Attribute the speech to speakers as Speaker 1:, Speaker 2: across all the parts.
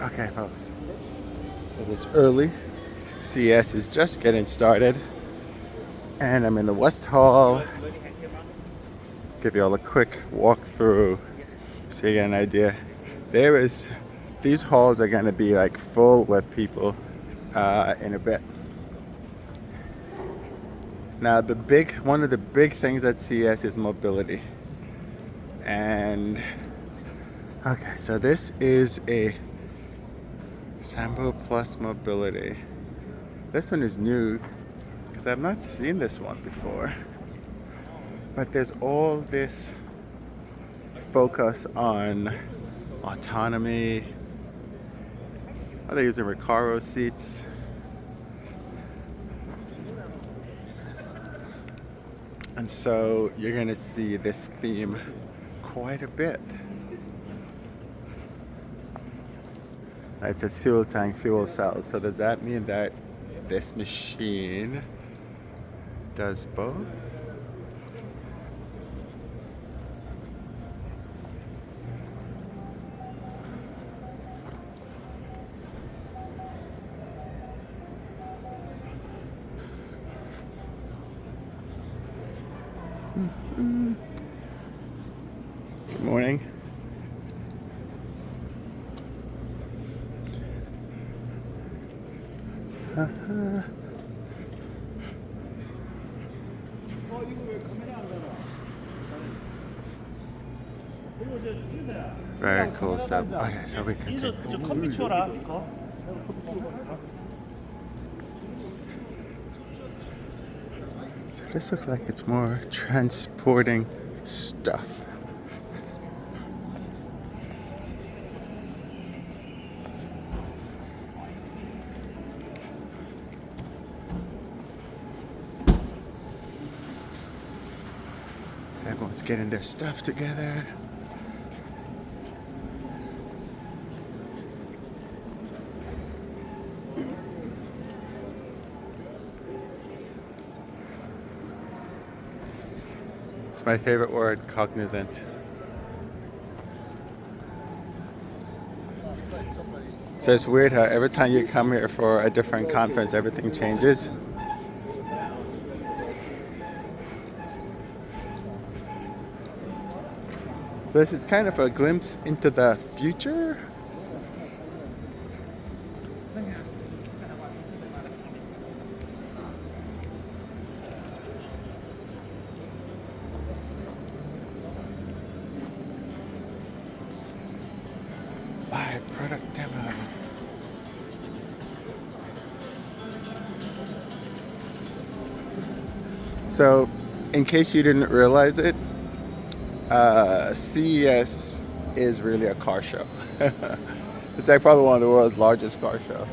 Speaker 1: Okay, folks. It is early. CES is just getting started, and I'm in the West Hall. Give you all a quick walkthrough so you get an idea. There is, these halls are going to be like full with people in a bit. Now, one of the big things at CES is mobility, and okay, so this is a Sambo Plus Mobility. This one is new because I've not seen this one before. But there's all this focus on autonomy. Are they using Recaro seats? And so you're going to see this theme quite a bit. It says fuel tank, fuel cells. So does that mean that this machine does both? Good morning. Very cool stuff. Okay, so we can take
Speaker 2: 저 컴퓨 치워라 이거.
Speaker 1: So this looks like it's more transporting stuff. So everyone's getting their stuff together. It's my favorite word, cognizant. So it's weird how every time you come here for a different conference, everything changes. This is kind of a glimpse into the future. Live product demo. So, in case you didn't realize it, CES is really a car show. It's like probably one of the world's largest car show.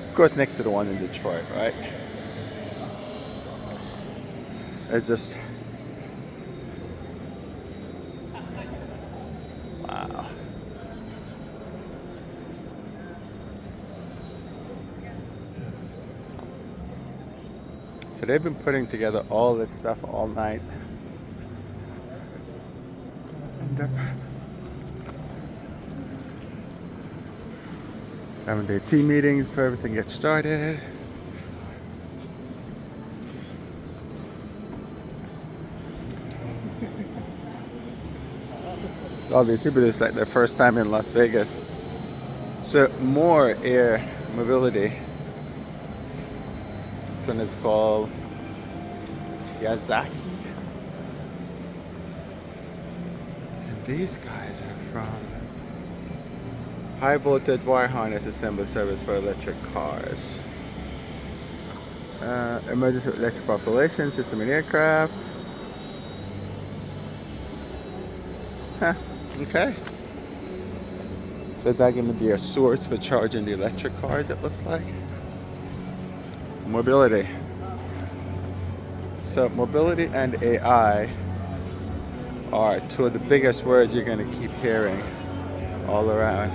Speaker 1: Of course, next to the one in Detroit, right? It's just wow. So they've been putting together all this stuff all night. Having their team meetings before everything gets started. Obviously, but it's like their first time in Las Vegas. So more air mobility. This one is called Yazaki. And these guys are from High Voltage Wire Harness Assembly Service for Electric Cars. Emergency electric propulsion system in aircraft. Huh, okay. So is that going to be a source for charging the electric cars, it looks like? Mobility. So mobility and AI are two of the biggest words you're going to keep hearing all around.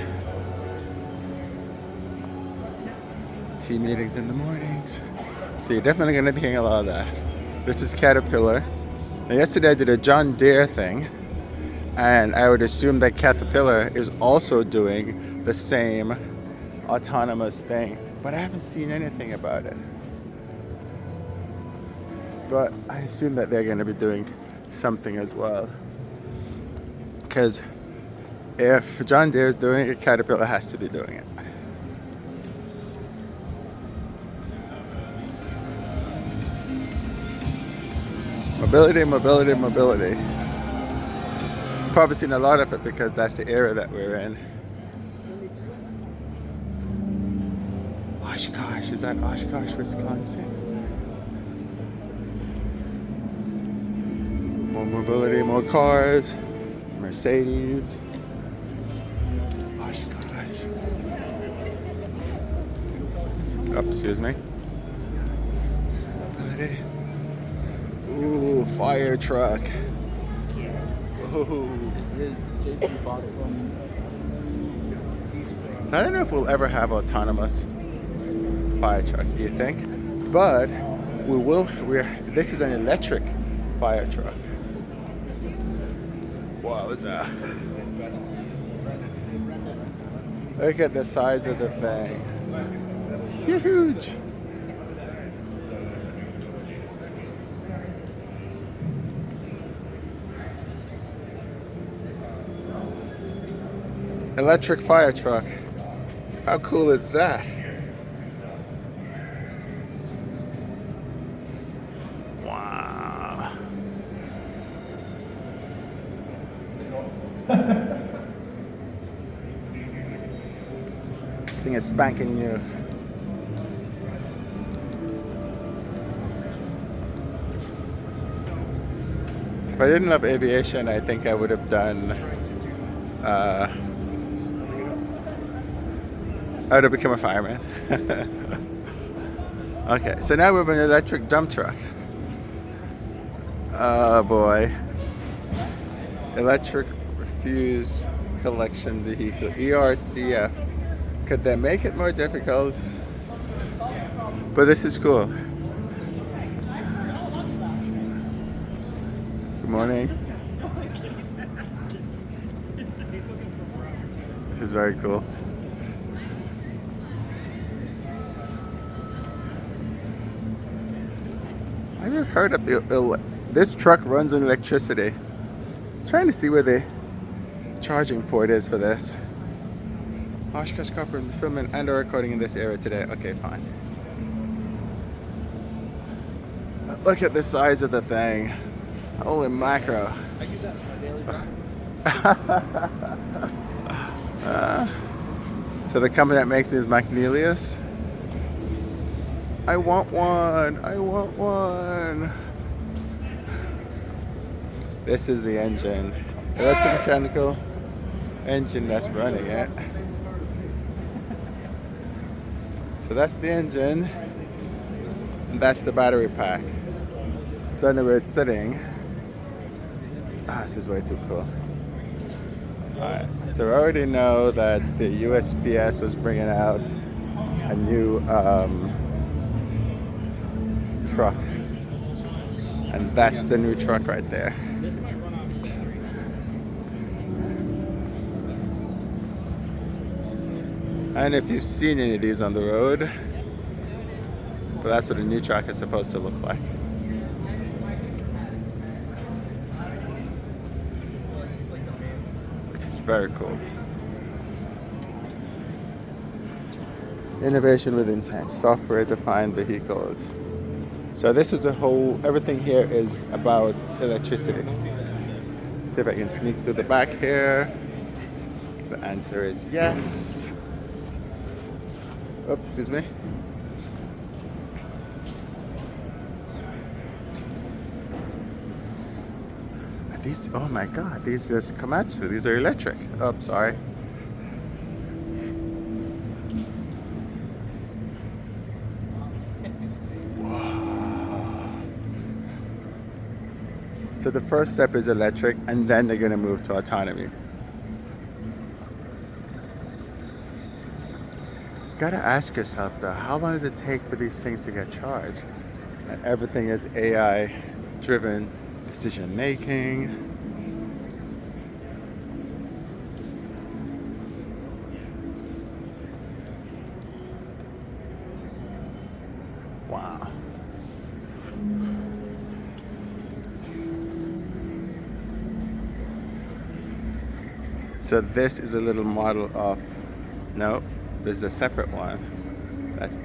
Speaker 1: Team meetings in the mornings. So you're definitely going to be hearing a lot of that. This is Caterpillar. Now yesterday I did a John Deere thing. And I would assume that Caterpillar is also doing the same autonomous thing, but I haven't seen anything about it. But I assume that they're going to be doing something as well. Because if John Deere is doing it, Caterpillar has to be doing it. Mobility, mobility, mobility. Probably seen a lot of it because that's the area that we're in. Oshkosh, is that Oshkosh, Wisconsin? More mobility, more cars, Mercedes. Oshkosh. Oh, excuse me. Mobility. Ooh, fire truck. Whoa. So I don't know if we'll ever have autonomous fire truck, do you think? But we will. This is an electric fire truck. Wow, what's that? Look at the size of the thing. Huge. Electric fire truck. How cool is that? Wow. This thing is spanking new. If I didn't love aviation, I think I would have done I would have become a fireman. Okay, so now we have an electric dump truck. Oh boy. Electric refuse collection vehicle, ERCF. Could they make it more difficult? But this is cool. Good morning. This is very cool. I never heard of this truck runs on electricity. I'm trying to see where the charging port is for this. Oshkosh Copper filming and or recording in this area today. Okay, fine. Look at the size of the thing. Holy macro. I use that for my daily so the company that makes it is McNeilius. I want one. I want one. This is the engine. Electromechanical engine that's running it. So that's the engine. And that's the battery pack. Don't know where it's sitting. This is way too cool. Alright, so we already know that the USPS was bringing out a new truck, and that's the new truck right there. And if you've seen any of these on the road, but that's what a new truck is supposed to look like. Which is very cool. Innovation with intent, software-defined vehicles. So this is a whole, everything here is about electricity. See if I can sneak through the back here. The answer is yes. Oops, excuse me. These, oh my God, these is Komatsu, these are electric. Oh, sorry. So the first step is electric, and then they're going to move to autonomy. Gotta ask yourself though, how long does it take for these things to get charged? And everything is AI driven decision making. Wow. So this is a little model of, no, this is a separate one. That's,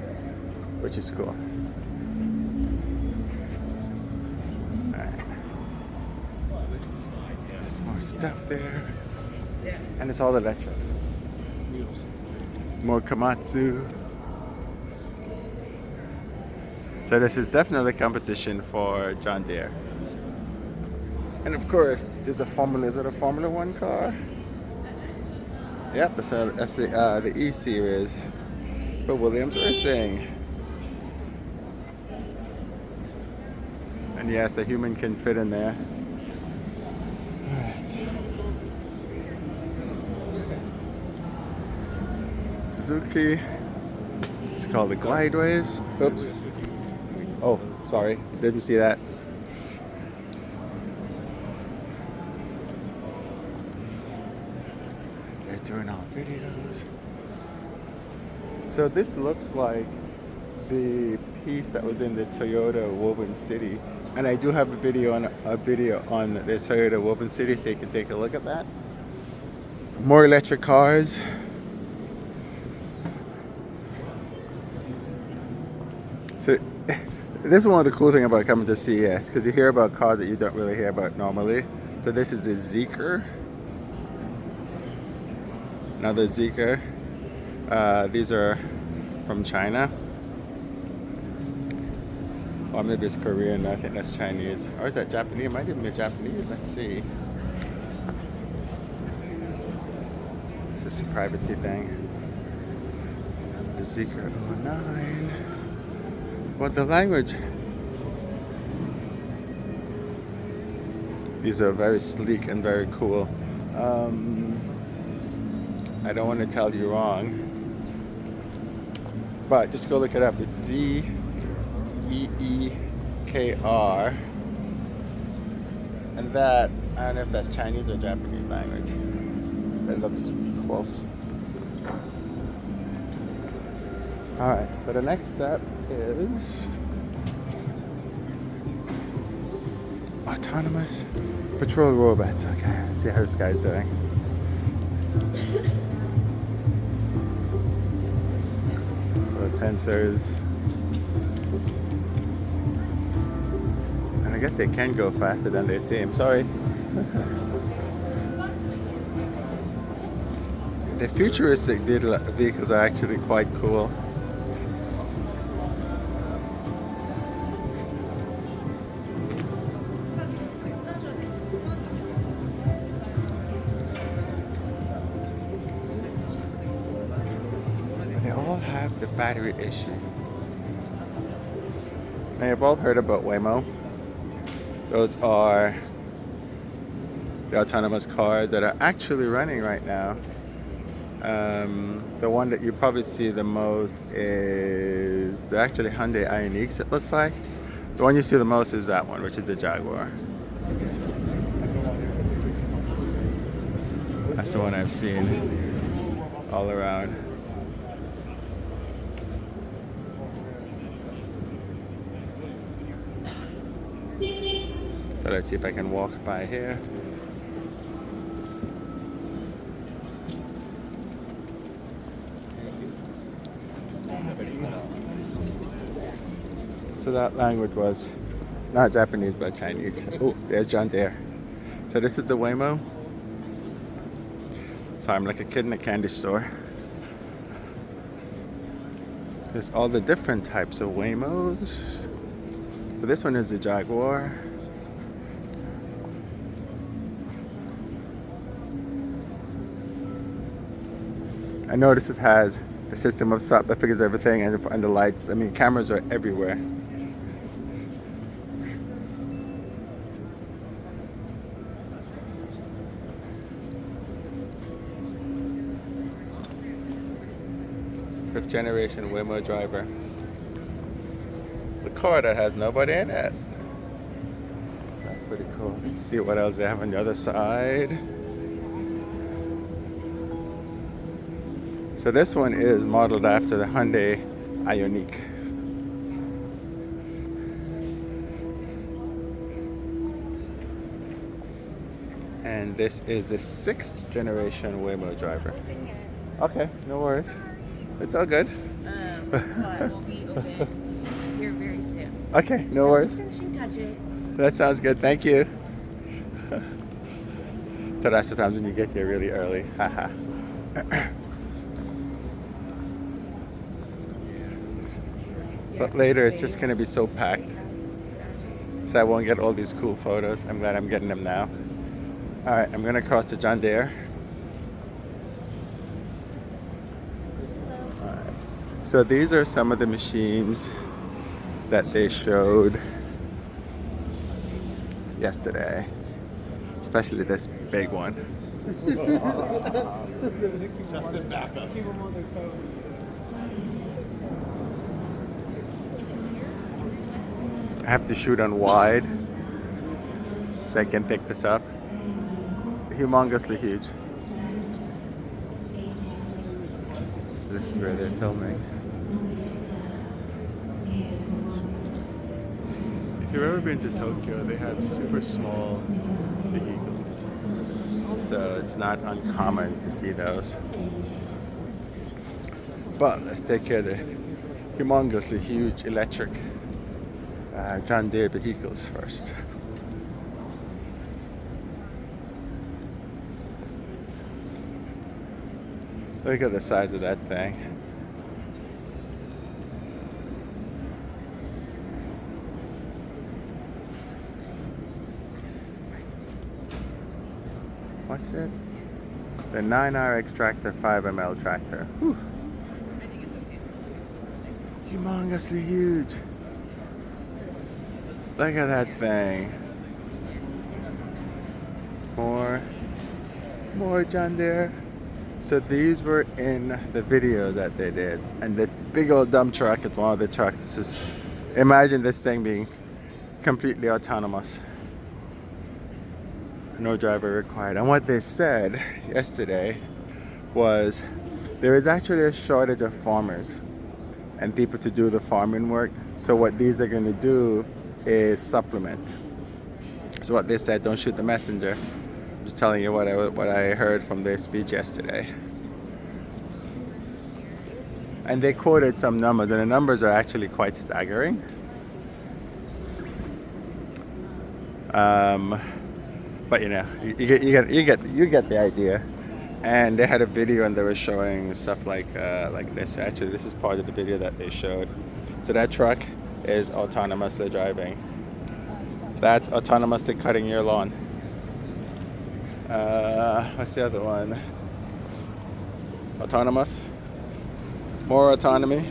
Speaker 1: which is cool. Alright. There's more stuff there. And it's all electric. More Komatsu. So this is definitely competition for John Deere. And of course, there's a Formula, is it a Formula One car? Yep, that's the E Series for Williams Racing. And yes, a human can fit in there. Alright. Suzuki. It's called the Glideways. Oops. Oh, sorry. Didn't see that. They're doing all videos. So this looks like the piece that was in the Toyota Woven City. And I do have a video on the Toyota Woven City, so you can take a look at that. More electric cars. So this is one of the cool things about coming to CES, because you hear about cars that you don't really hear about normally. So this is a Zeekr. Another Zeekr. These are from China. Or maybe it's Korean. I think that's Chinese. Or is that Japanese? It might even be Japanese. Let's see. It's just a privacy thing. The Zeekr 09. Well, the language. These are very sleek and very cool. I don't want to tell you wrong, but just go look it up. It's ZEEKR, and that, I don't know if that's Chinese or Japanese language. It looks close. All right, so the next step is autonomous patrol robot. Okay, let's see how this guy's doing. Sensors, and I guess they can go faster than they seem. Sorry. The futuristic vehicles are actually quite cool. They all have the battery issue. Now you've all heard about Waymo. Those are the autonomous cars that are actually running right now. The one that you probably see the most is the actually Hyundai Ioniqs, it looks like. The one you see the most is that one, which is the Jaguar. That's the one I've seen all around. So let's see if I can walk by here. So that language was not Japanese but Chinese. Oh, there's John Deere. So this is the Waymo. So I'm like a kid in a candy store. There's all the different types of Waymos. So this one is the Jaguar. I notice it has a system of stop that figures everything, and the lights. I mean, cameras are everywhere. Fifth generation Waymo driver. The car that has nobody in it. That's pretty cool. Let's see what else they have on the other side. So this one is modeled after the Hyundai Ioniq. and this is the 6th generation Waymo driver. Okay, no worries. It's all good.
Speaker 2: But we'll be open here very soon.
Speaker 1: Okay, no worries.
Speaker 2: Finishing touches.
Speaker 1: That sounds good. Thank you. So that's the times when you get here really early. Haha. But later it's just going to be so packed. So I won't get all these cool photos. I'm glad I'm getting them now. Alright, I'm going to cross to John Deere. Alright. So these are some of the machines that they showed yesterday. Especially this big one.
Speaker 3: Just in backups.
Speaker 1: I have to shoot on wide so I can pick this up. Humongously huge. So this is where they're filming. If you've ever been to Tokyo, they have super small vehicles. So it's not uncommon to see those. But let's take care of the humongously huge electric John Deere vehicles first. Look at the size of that thing. What's it? The 9RX tractor, 5ML tractor. Whew.
Speaker 2: I think it's okay.
Speaker 1: Humongously huge. Look at that thing. More John Deere. So these were in the video that they did. And this big old dump truck is one of the trucks. This is, imagine this thing being completely autonomous. No driver required. And what they said yesterday was there is actually a shortage of farmers and people to do the farming work. So what these are going to do is supplement. So what they said, don't shoot the messenger. I'm just telling you what I heard from their speech yesterday. And they quoted some numbers, and the numbers are actually quite staggering. But you know, you get the idea. And they had a video, and they were showing stuff like this. Actually, this is part of the video that they showed. So that truck is autonomously driving. That's autonomously cutting your lawn. What's the other one? Autonomous. More autonomy.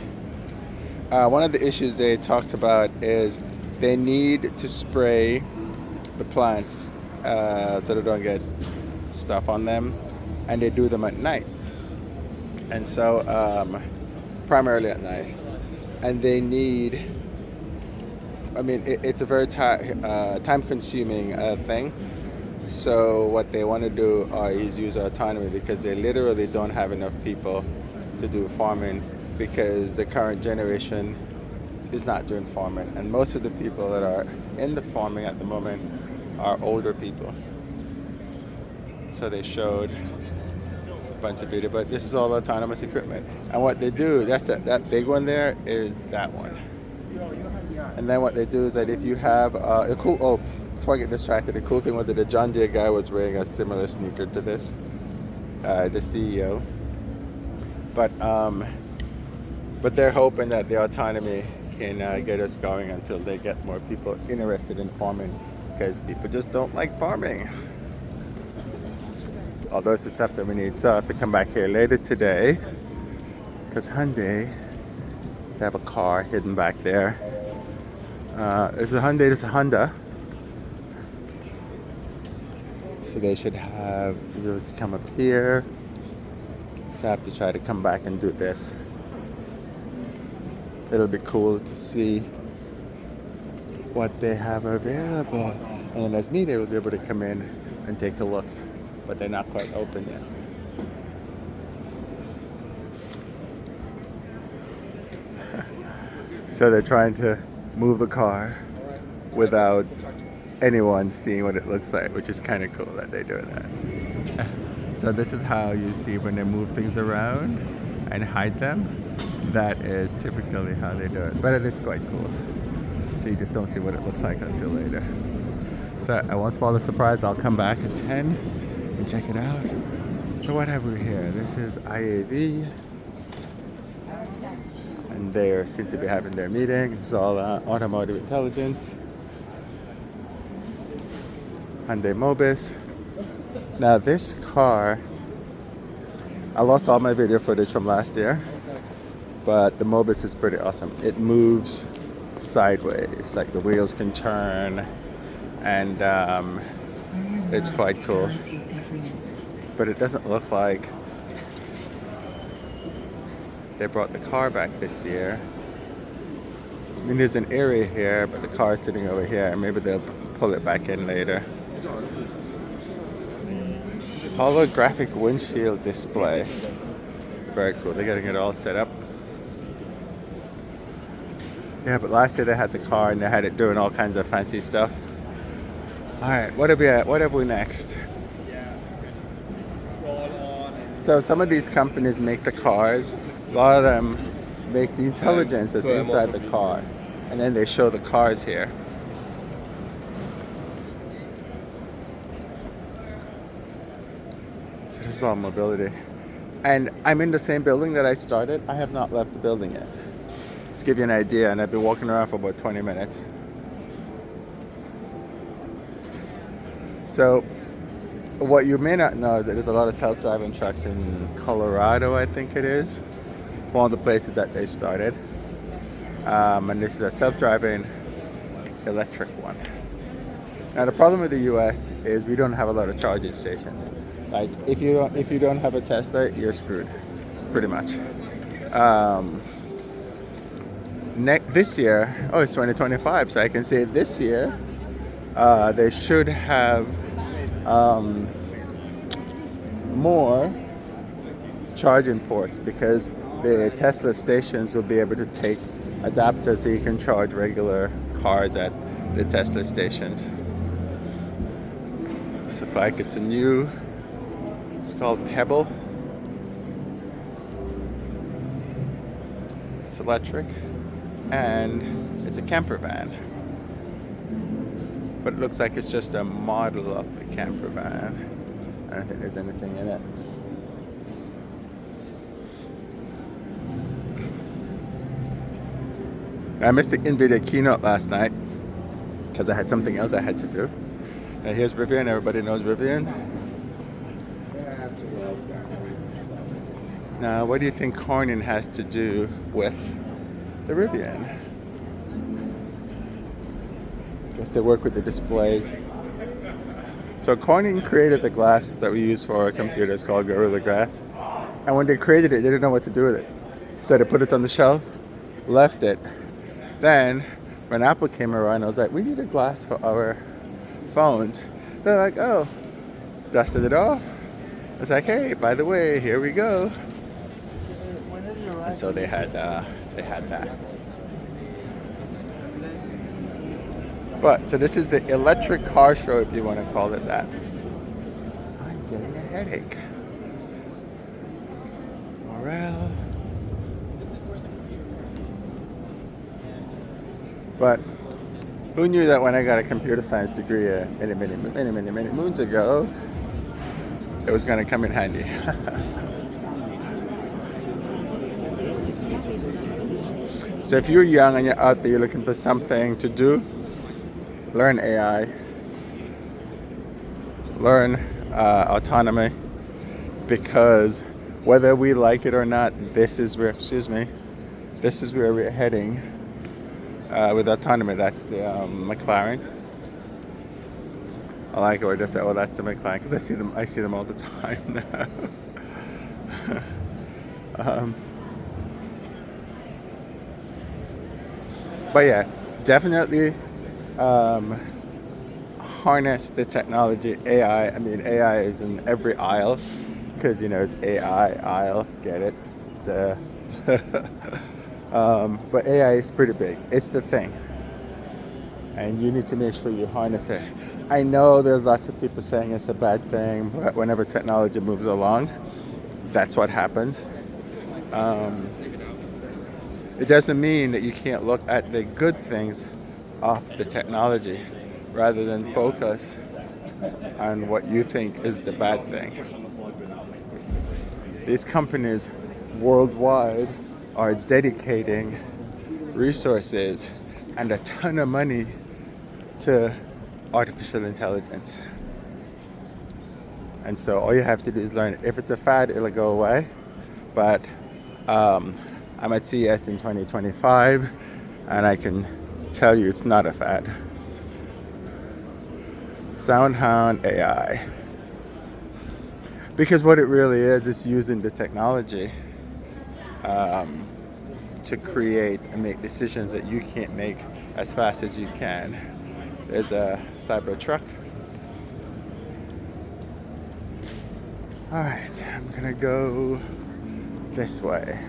Speaker 1: One of the issues they talked about is they need to spray the plants so they don't get stuff on them, and they do them at night. And so, primarily at night. And they need, I mean, it's a very time-consuming thing. So what they want to do is use autonomy because they literally don't have enough people to do farming because the current generation is not doing farming. And most of the people that are in the farming at the moment are older people. So they showed a bunch of video, but this is all autonomous equipment. And what they do, that big one there is that one. And then what they do is that if you have a cool, before I get distracted, the cool thing was that the John Deere guy was wearing a similar sneaker to this, the CEO. But they're hoping that the autonomy can get us going until they get more people interested in farming, because people just don't like farming. Although it's the stuff that we need. So I have to come back here later today, because Hyundai, they have a car hidden back there. If the Hyundai is a Honda, so they should have be able to come up here. So I have to try to come back and do this. It'll be cool to see what they have available. And then as me, they will be able to come in and take a look. But they're not quite open yet. So they're trying to move the car without anyone seeing what it looks like, which is kind of cool that they do that. So this is how you see when they move things around and hide them. That is typically how they do it, but it is quite cool. So you just don't see what it looks like until later. So I won't spoil the surprise. I'll come back at 10 and check it out. So what have we here? This is IAV, and they seem to be having their meeting. It's all automotive intelligence. Hyundai Mobis. Now this car, I lost all my video footage from last year, but the Mobis is pretty awesome. It moves sideways, like the wheels can turn, and it's quite cool. But it doesn't look like they brought the car back this year. I mean, there's an area here, but the car is sitting over here, and maybe they'll pull it back in later. Holographic windshield display. Very cool. They're getting it all set up. Yeah, but last year they had the car and they had it doing all kinds of fancy stuff. All right, what have we next? So some of these companies make the cars. A lot of them make the intelligence that's inside the car, and then they show the cars here. So this is all mobility. And I'm in the same building that I started. I have not left the building yet. Just to give you an idea, and I've been walking around for about 20 minutes. So what you may not know is that there's a lot of self-driving trucks in Colorado, I think it is. It's one of the places that they started. And this is a self-driving electric one. Now the problem with the US is we don't have a lot of charging stations. Like if you don't have a Tesla, you're screwed, pretty much. This year, it's 2025, so I can say this year they should have more charging ports, because the Tesla stations will be able to take adapters so you can charge regular cars at the Tesla stations. This looks like it's it's called Pebble. It's electric and it's a camper van. But it looks like it's just a model of the camper van. I don't think there's anything in it. I missed the NVIDIA keynote last night because I had something else I had to do. Now here's Rivian. Everybody knows Rivian. Now, what do you think Corning has to do with the Rivian? Guess they work with the displays. So Corning created the glass that we use for our computers called Gorilla Glass. And when they created it, they didn't know what to do with it. So they put it on the shelf, left it. Then, when Apple came around, I was like, we need a glass for our phones. They're like, oh, dusted it off. I was like, hey, by the way, here we go. And so they had that. But, so this is the electric car show, if you want to call it that. I'm getting a headache. Morale. But who knew that when I got a computer science degree many moons ago, it was going to come in handy. So if you're young and you're out there, you're looking for something to do, learn AI, learn autonomy, because whether we like it or not, this is where we're heading with autonomy. That's the McLaren. I like it where they say, "Oh, that's the McLaren," because I see them all the time now. But yeah, definitely harness the technology. AI. I mean, AI is in every aisle because it's AI aisle. Get it? But AI is pretty big. It's the thing. and you need to make sure you harness it. I know there's lots of people saying it's a bad thing, but whenever technology moves along, that's what happens. Um, it doesn't mean that you can't look at the good things of the technology rather than focus on what you think is the bad thing. These companies worldwide are dedicating resources and a ton of money to artificial intelligence. And so all you have to do is learn it. If it's a fad, it'll go away. But I'm at CES in 2025, and I can tell you it's not a fad. SoundHound AI. Because what it really is using the technology to create and make decisions that you can't make as fast as you can. There's a cyber truck. All right, I'm gonna go this way.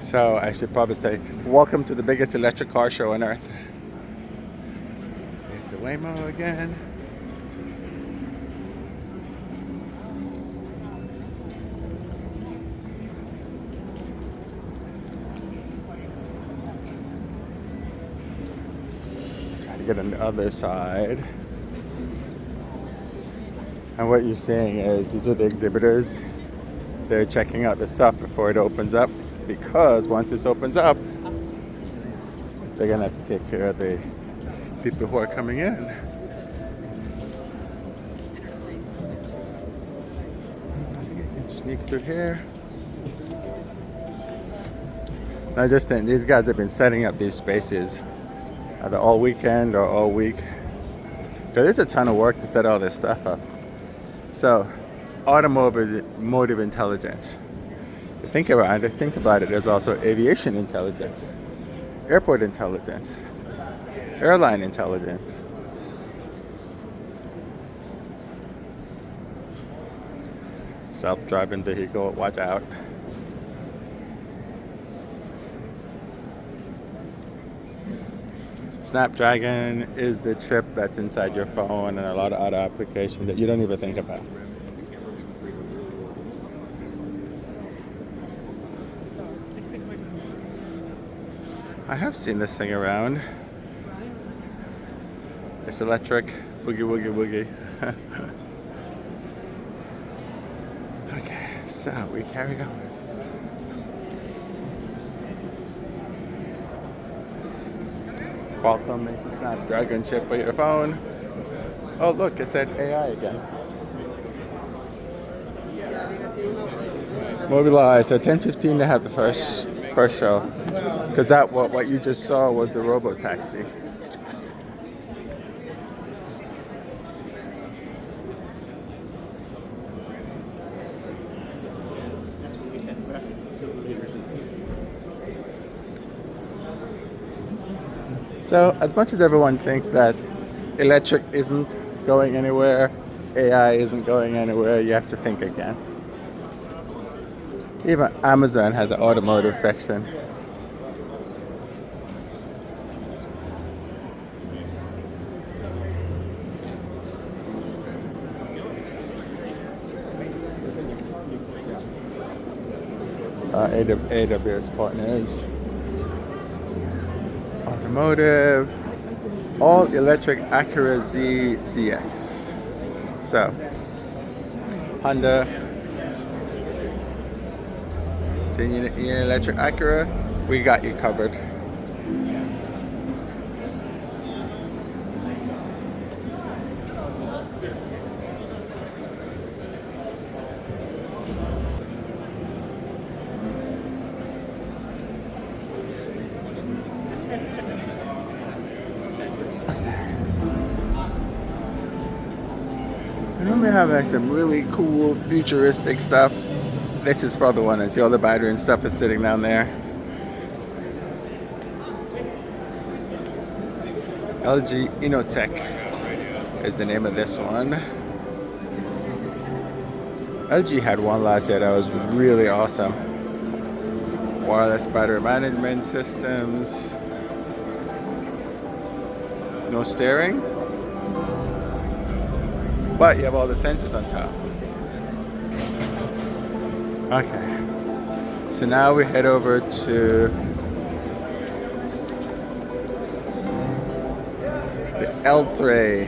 Speaker 1: So I should probably say, welcome to the biggest electric car show on earth. There's the Waymo again. Try to get on the other side. And what you're seeing is these are the exhibitors. They're checking out the stuff before it opens up, because once this opens up, they're gonna have to take care of the people who are coming in. Sneak through here. Now just think, these guys have been setting up these spaces either all weekend or all week. Because there's a ton of work to set all this stuff up. So, automotive intelligence. Think about it, there's also aviation intelligence, airport intelligence, airline intelligence. Self-driving vehicle, watch out. Snapdragon is the chip that's inside your phone and a lot of other applications that you don't even think about. I have seen this thing around. It's electric. Boogie, woogie, woogie. Okay, so we carry on. Qualcomm makes a Snapdragon chip for your phone. Oh, look, it said AI again. Mobilize. So 10:15 to have the first show, because what you just saw was the robo taxi. So as much as everyone thinks that electric isn't going anywhere, AI isn't going anywhere, you have to think again. Even Amazon has an automotive section. AWS partners. Automotive. All electric Acura Z DX. So, Honda. So you need an electric Acura, we got you covered. And then we have like some really cool futuristic stuff. This is probably one. See all the battery and stuff is sitting down there. LG Inotech is the name of this one. LG had one last year that was really awesome. Wireless battery management systems. No steering, but you have all the sensors on top. Okay, so now we head over to the L3,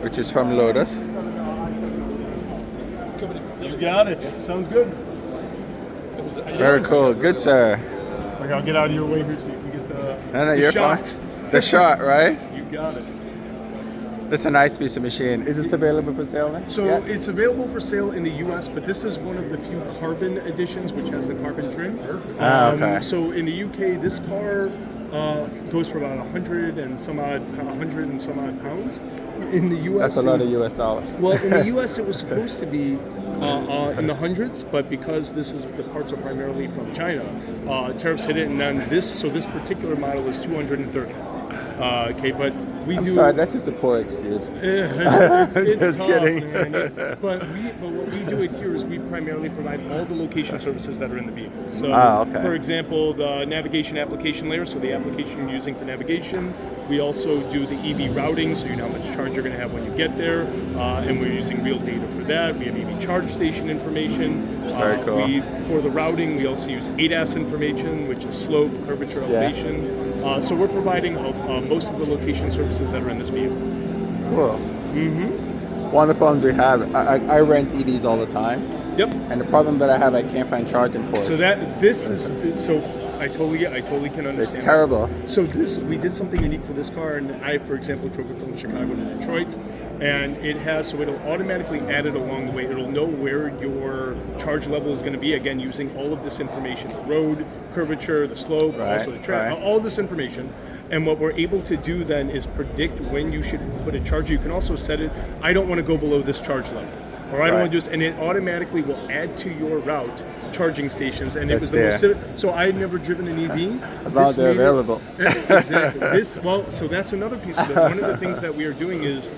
Speaker 1: which is from Lotus.
Speaker 3: You got it. Sounds good.
Speaker 1: Very cool. Good, sir.
Speaker 3: Like, I'll get out of your way here so you can get the,
Speaker 1: No,
Speaker 3: the
Speaker 1: you're
Speaker 3: shot.
Speaker 1: fine. The shot, right?
Speaker 3: You got it.
Speaker 1: That's a nice piece of machine. Is this available for sale now?
Speaker 3: So
Speaker 1: Yeah.
Speaker 3: it's available for sale in the U.S., but this is one of the few carbon editions which has the carbon trim.
Speaker 1: Okay.
Speaker 3: So in the U.K., this car goes for about 100 and some odd pounds. In the U.S.,
Speaker 1: That's a lot of US dollars.
Speaker 3: well, in the U.S., it was supposed to be in the hundreds, but because the parts are primarily from China, tariffs hit it, and then this particular model is 230. Okay, but we
Speaker 1: I'm
Speaker 3: do.
Speaker 1: sorry, that's just a poor excuse.
Speaker 3: It's
Speaker 1: Just
Speaker 3: tough,
Speaker 1: kidding.
Speaker 3: man. But what we do it here is we primarily provide all the location services that are in the vehicle. So,
Speaker 1: okay.
Speaker 3: for example, the navigation application layer, so the application you're using for navigation. We also do the EV routing, so you know how much charge you're going to have when you get there, and we're using real data for that. We have EV charge station information.
Speaker 1: Very cool.
Speaker 3: For the routing, we also use ADAS information, which is slope, curvature, elevation. So we're providing most of the location services that are in this vehicle.
Speaker 1: Cool. One of the problems we have, I rent EVs all the time,
Speaker 3: Yep.
Speaker 1: and the problem that I have, I can't find charging ports.
Speaker 3: So I totally can understand.
Speaker 1: It's terrible.
Speaker 3: So we did something unique for this car, and I, for example, drove it from Chicago to Detroit, and it'll automatically add it along the way. It'll know where your charge level is going to be, again, using all of this information, the road, curvature, the slope,
Speaker 1: Right,
Speaker 3: also the track,
Speaker 1: right.
Speaker 3: all this information. And what we're able to do then is predict when you should put a charger. You can also set it, I don't want to go below this charge level. Or I don't
Speaker 1: Right.
Speaker 3: want to just, and it automatically will add to your route charging stations. And it
Speaker 1: That's
Speaker 3: was
Speaker 1: there.
Speaker 3: so I had never driven an EV.
Speaker 1: As long as they're
Speaker 3: This made it-
Speaker 1: available.
Speaker 3: Exactly. So that's another piece of it. One of the things that we are doing is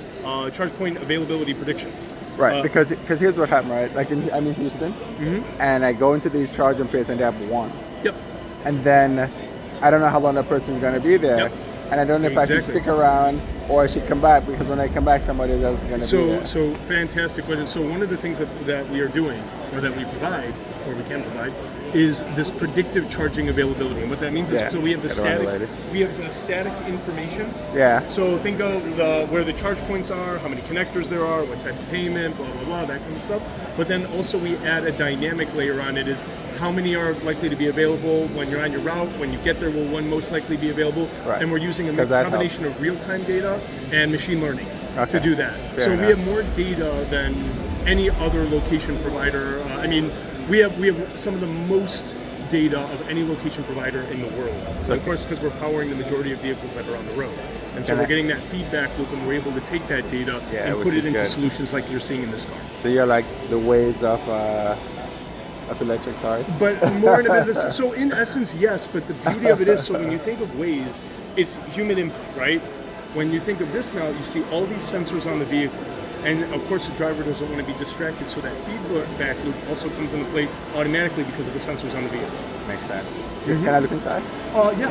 Speaker 3: charge point availability predictions.
Speaker 1: Right, because here's what happened, right? Like I'm in Houston, and I go into these charging places and they have one.
Speaker 3: Yep.
Speaker 1: And then I don't know how long that person is going to be there.
Speaker 3: Yep.
Speaker 1: And I don't know if I should
Speaker 3: Exactly.
Speaker 1: stick around or I should come back, because when I come back, somebody else is going to be there.
Speaker 3: So fantastic. But so one of the things that we are doing, or that we provide, or we can provide, is this predictive charging availability. And what that means is,
Speaker 1: Yeah,
Speaker 3: so we have the
Speaker 1: it's kinda
Speaker 3: static,
Speaker 1: unrelated.
Speaker 3: information.
Speaker 1: Yeah.
Speaker 3: So think of where the charge points are, how many connectors there are, what type of payment, blah blah blah, that kind of stuff. But then also we add a dynamic layer on it. Is how many are likely to be available when you're on your route, when you get there, will one most likely be available?
Speaker 1: Right.
Speaker 3: And we're using a
Speaker 1: 'Cause that
Speaker 3: combination
Speaker 1: helps.
Speaker 3: of real-time data and machine learning
Speaker 1: Okay.
Speaker 3: to do that.
Speaker 1: Fair
Speaker 3: so
Speaker 1: enough.
Speaker 3: we have more data than any other location provider. We have some of the most data of any location provider in the world. So of course, because we're powering the majority of vehicles that are on the road. And so
Speaker 1: Can
Speaker 3: we're
Speaker 1: I-
Speaker 3: getting that feedback loop, and we're able to take that data
Speaker 1: Yeah,
Speaker 3: and
Speaker 1: which
Speaker 3: put it
Speaker 1: is
Speaker 3: into
Speaker 1: good.
Speaker 3: solutions like you're seeing in this car.
Speaker 1: So you're like the ways of electric cars.
Speaker 3: But more in a business. So in essence, yes. But the beauty of it is, so when you think of Waze, it's human input, right? When you think of this now, you see all these sensors on the vehicle. And of course, the driver doesn't want to be distracted, so that feedback loop also comes into play automatically because of the sensors on the vehicle.
Speaker 1: Makes sense. Can I look inside?
Speaker 3: Yeah.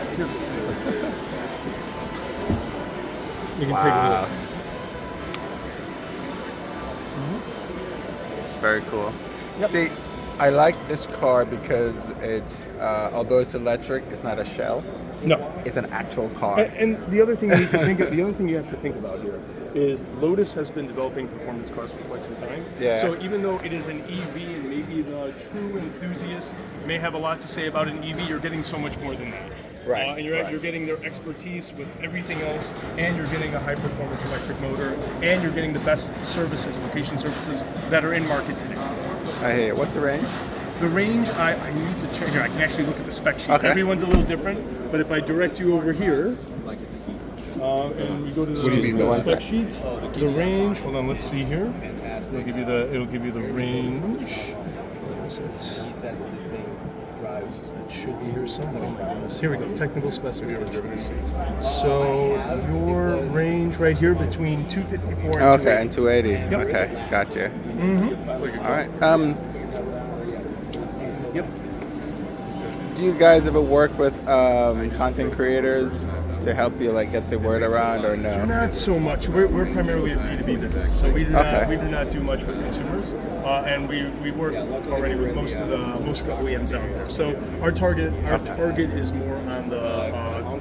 Speaker 3: You can take a look.
Speaker 1: It's very cool.
Speaker 3: Yep.
Speaker 1: See, I like this car because it's, although it's electric, it's not a shell.
Speaker 3: No.
Speaker 1: It's an actual car.
Speaker 3: And the other thing you need to think of, the other thing you have to think about here is Lotus has been developing performance cars for quite some time.
Speaker 1: Yeah.
Speaker 3: So even though it is an EV, and maybe the true enthusiast may have a lot to say about an EV, you're getting so much more than that.
Speaker 1: Right,
Speaker 3: And you're getting their expertise with everything else, and you're getting a high performance electric motor, and you're getting the best services, location services that are in market today.
Speaker 1: I hear you. What's the range?
Speaker 3: The range, I need to check here. I can actually look at the spec sheet.
Speaker 1: Okay.
Speaker 3: Everyone's a little different, but if I direct you over here, and you go to
Speaker 1: What do you mean, the
Speaker 3: the
Speaker 1: one
Speaker 3: spec
Speaker 1: sec?
Speaker 3: sheet, the range. Hold on, let's see here. It'll give you the range. Where is it? It should be here somewhere. Here we go. Technical specifications. So your range right here between 254 and
Speaker 1: Okay, and 280.
Speaker 3: Yep.
Speaker 1: Okay, gotcha.
Speaker 3: Mm-hmm.
Speaker 1: All right.
Speaker 3: Yep.
Speaker 1: Do you guys ever work with content creators to help you like get the word around, or no?
Speaker 3: Not so much. We're primarily a B2B business, so we do not do much with consumers, and we work already with most of the OEMs out there. So our target is more on the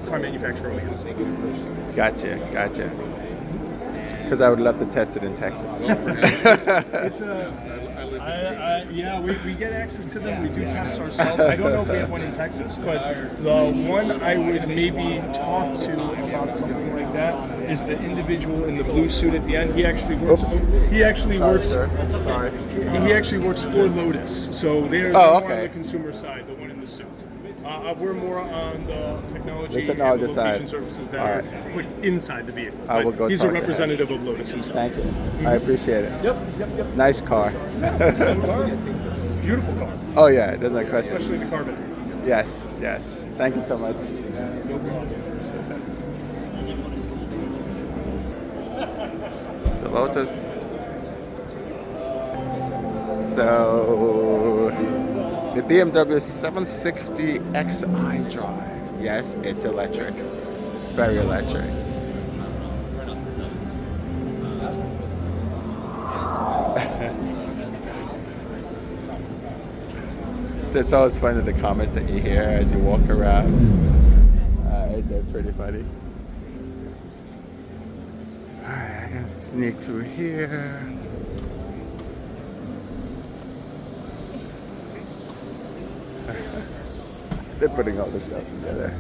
Speaker 3: car manufacturer OEMs.
Speaker 1: Gotcha. Because I would love to test it in Texas.
Speaker 3: It's we get access to them. We do tests ourselves. I don't know if we have one in Texas, but the one I would maybe talk to about something like that is the individual in the blue suit at the end. He actually works. He actually works.
Speaker 1: Sorry.
Speaker 3: He actually works for Lotus, so they're more on the consumer side. The one in the suit. We're more on the technology and the location
Speaker 1: side.
Speaker 3: services that are put inside the vehicle.
Speaker 1: I will go
Speaker 3: He's a
Speaker 1: talk to him.
Speaker 3: representative of Lotus himself.
Speaker 1: Thank you. I appreciate it.
Speaker 3: Yep.
Speaker 1: Nice car.
Speaker 3: Beautiful cars.
Speaker 1: Oh yeah, it doesn't question.
Speaker 3: Especially the carbon.
Speaker 1: Yes. Thank you so much. The Lotus. So the BMW 760xi drive. Yes, it's electric. Very electric. So it's always funny the comments that you hear as you walk around. They're pretty funny. Alright, I'm gonna sneak through here. They're putting all this stuff together.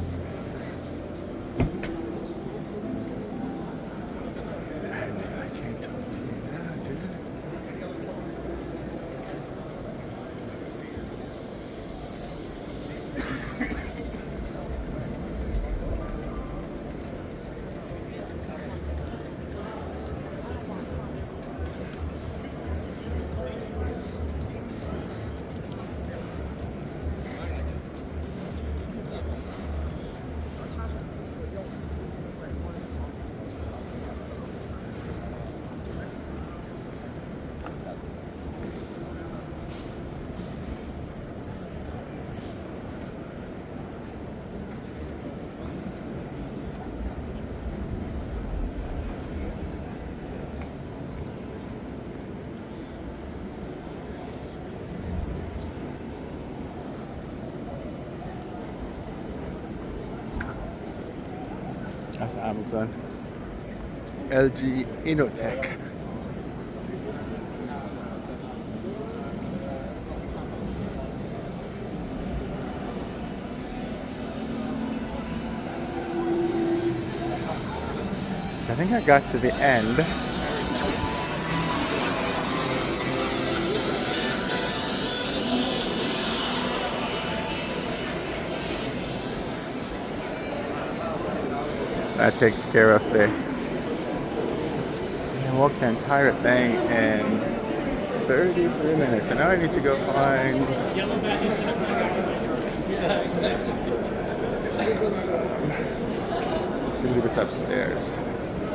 Speaker 1: I can't talk to you now, dude. That's Amazon. LG Innotech. So I think I got to the end. That takes care of the. I walked the entire thing in 33 minutes, and now I need to go find. I believe it's upstairs.